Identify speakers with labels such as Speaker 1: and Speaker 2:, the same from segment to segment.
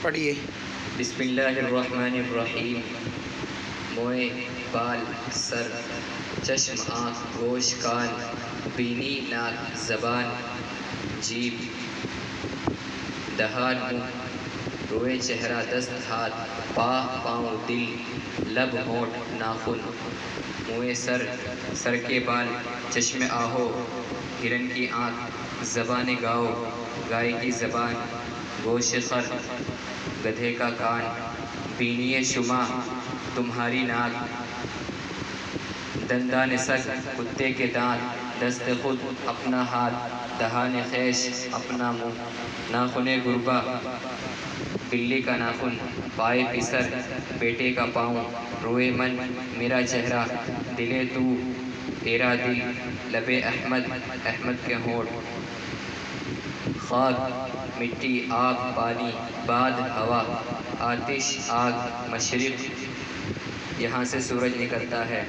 Speaker 1: پڑھیے۔
Speaker 2: بسم اللہ الرحمن الرحیم۔ موئے، بال، سر، چشم، آنکھ، گوشت، کان، بینی، ناک، زبان، جیب، دہان، منہ، روئے، چہرہ، دست، ہاتھ، پاؤں، دل، لب، ہونٹ، ناخن، موئے، سر، سر کے بال، چشم آہو، ہرن کی آنکھ، زبان گاؤ، گائے کی زبان، گوشت خر، گدھے کا کان، بینی شما، تمہاری ناک، دندان سگ، کتے کے دانت، دست خود، اپنا ہاتھ، دہان خیش، اپنا منہ، ناخن گربا، بلی کا ناخن، پائے پسر، بیٹے کا پاؤں، روئے من، میرا چہرہ، دلے تو، تیرا دل، لبے احمد، احمد کے ہونٹ، خاک، مٹی، آب، پانی، باد، ہوا، آتش، آگ، مشرق، یہاں سے سورج نکلتا ہے،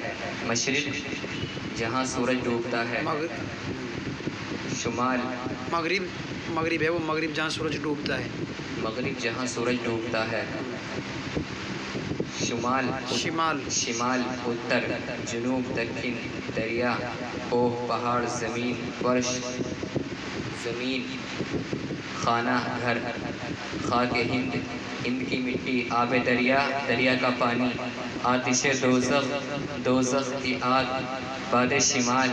Speaker 2: مشرق، جہاں سورج ڈوبتا ہے، شمال،
Speaker 1: مغرب ہے وہ، مغرب جہاں سورج ڈوبتا ہے،
Speaker 2: مغرب، جہاں سورج ڈوبتا ہے، شمال، شمال، اتر، جنوب، دکن، دریا، کوہ، پہاڑ، زمین، فرش، زمین، خانہ، گھر، خاک ہند، ہند کی مٹی، آب دریا، دریا کا پانی، آتش دوزخ، دوزخ کی آگ، باد شمال،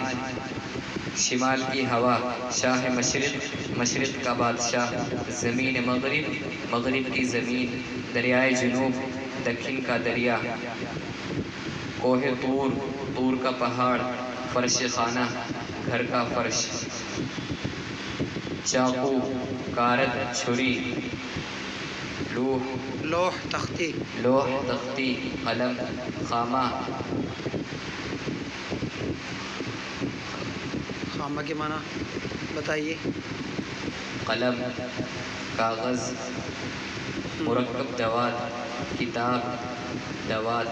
Speaker 2: شمال کی ہوا، شاہ مشرق، مشرق کا بادشاہ، زمین مغرب، مغرب کی زمین، دریائے جنوب، دکن کا دریا، کوہ طور، طور کا پہاڑ، فرش خانہ، گھر کا فرش، چاقو، کارد، چھری،
Speaker 1: لوح، تختی،
Speaker 2: لوح، تختی، قلم، خامہ،
Speaker 1: خامہ کے معنی بتائیے۔
Speaker 2: قلم، کاغذ، مرکب دوات، کتاب، دوات،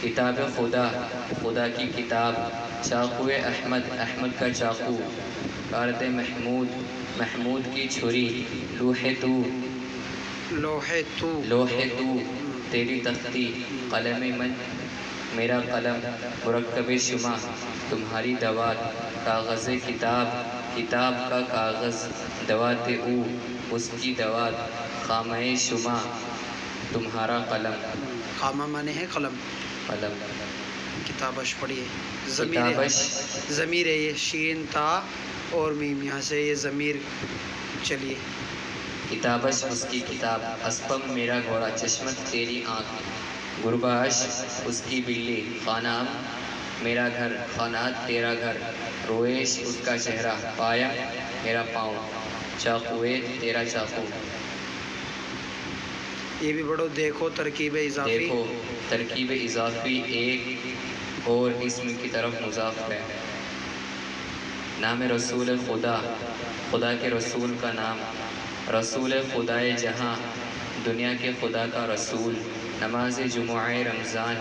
Speaker 2: کتاب خدا، خدا کی کتاب، چاقو احمد، احمد کا چاقو، کارد محمود، محمود کی چھری، لوح تو، لوح تو، تیری تختی، قلم من، میرا قلم، مرکب شمع، تمہاری دوات، کاغذ کتاب، کتاب کا کاغذ، دوات او، اس کی دوات، خامہ شمع، تمہارا قلم،
Speaker 1: خامہ مانے ہے قلم،
Speaker 2: قلم،
Speaker 1: کتابش پڑھیے۔
Speaker 2: کتابش،
Speaker 1: ضمیر ہے یہ، شین، تا اور میم، یہاں سے یہ ضمیر، چلیے۔
Speaker 2: کتابش، اس کی کتاب، اسپم، میرا گھوڑا، چشمت، تیری آنکھ، گرباش، اس کی بلی، خانہ، میرا گھر، خانات، تیرا گھر، رویش، اس کا چہرہ، پایم، میرا پاؤں، چاقوے، تیرا چاقو،
Speaker 1: یہ بھی بڑھو، دیکھو ترکیب اضافی،
Speaker 2: دیکھو، ترکیب اضافی، ایک اور اسم کی طرف مضاف ہے، نام رسول خدا، خدا کے رسول کا نام، رسول خدائے جہاں، دنیا کے خدا کا رسول، نماز جمعہ رمضان،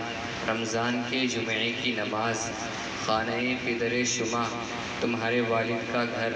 Speaker 2: رمضان کے جمعے کی نماز، خانہ پدر شما، تمہارے والد کا گھر،